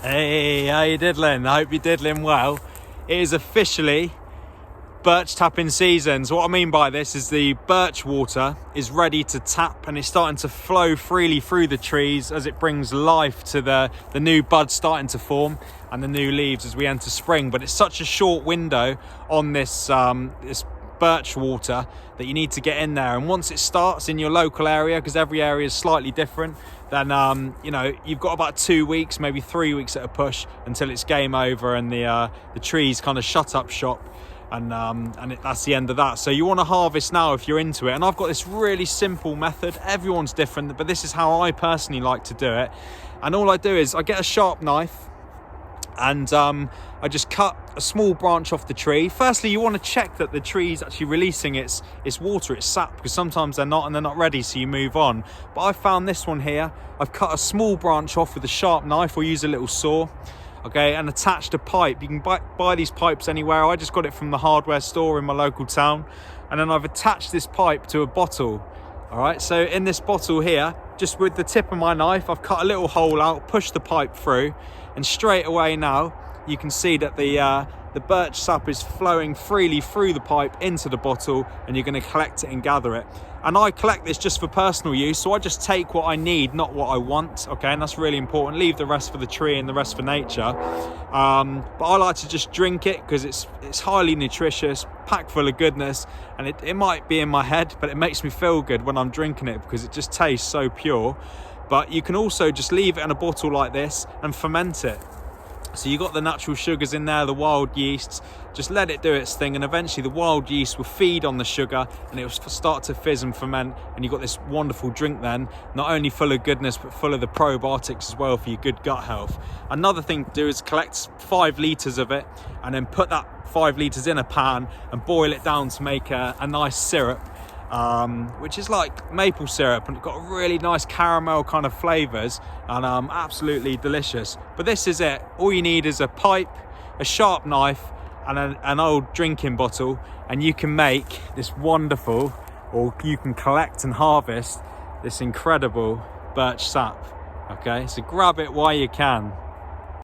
Hey, how you diddling? I hope you're diddling well. It is officially birch tapping season. So what I mean by this is the birch water is ready to tap and it's starting to flow freely through the trees as it brings life to the new buds starting to form and the new leaves as we enter spring. But it's such a short window on this this birch water that you need to get in there, and once it starts in your local area, because every area is slightly different, then you know, you've got about 2 weeks, maybe 3 weeks at a push until it's game over and the trees kind of shut up shop, and that's the end of that. So you want to harvest now if you're into it, and I've got this really simple method. Everyone's different, but this is how I personally like to do it. And all I do is I get a sharp knife and I just cut a small branch off the tree. Firstly, you want to check that the tree is actually releasing its water, its sap, because sometimes they're not and they're not ready, so you move on. But I found this one here. I've cut a small branch off with a sharp knife or use a little saw, okay, and attached a pipe. You can buy these pipes anywhere. I just got it from the hardware store in my local town, and then I've attached this pipe to a bottle. All right, so in this bottle here, just with the tip of my knife, I've cut a little hole out, pushed the pipe through, and straight away now you can see that the birch sap is flowing freely through the pipe into the bottle, and you're going to collect it and gather it. And I collect this just for personal use, so I just take what I need, not what I want, okay? And that's really important. Leave the rest for the tree and the rest for nature. But I like to just drink it because it's highly nutritious, packed full of goodness, and it might be in my head, but it makes me feel good when I'm drinking it because it just tastes so pure. But you can also just leave it in a bottle like this and ferment it. So you got the natural sugars in there, the wild yeasts. Just let it do its thing, and eventually the wild yeast will feed on the sugar and it will start to fizz and ferment, and you've got this wonderful drink then, not only full of goodness but full of the probiotics as well for your good gut health. Another thing to do is collect 5 litres of it and then put that 5 litres in a pan and boil it down to make a nice syrup, which is like maple syrup, and it's got really nice caramel kind of flavors, and absolutely delicious. But this is it. All you need is a pipe, a sharp knife, and an old drinking bottle, and you can make this wonderful, or you can collect and harvest this incredible birch sap. Okay, so grab it while you can.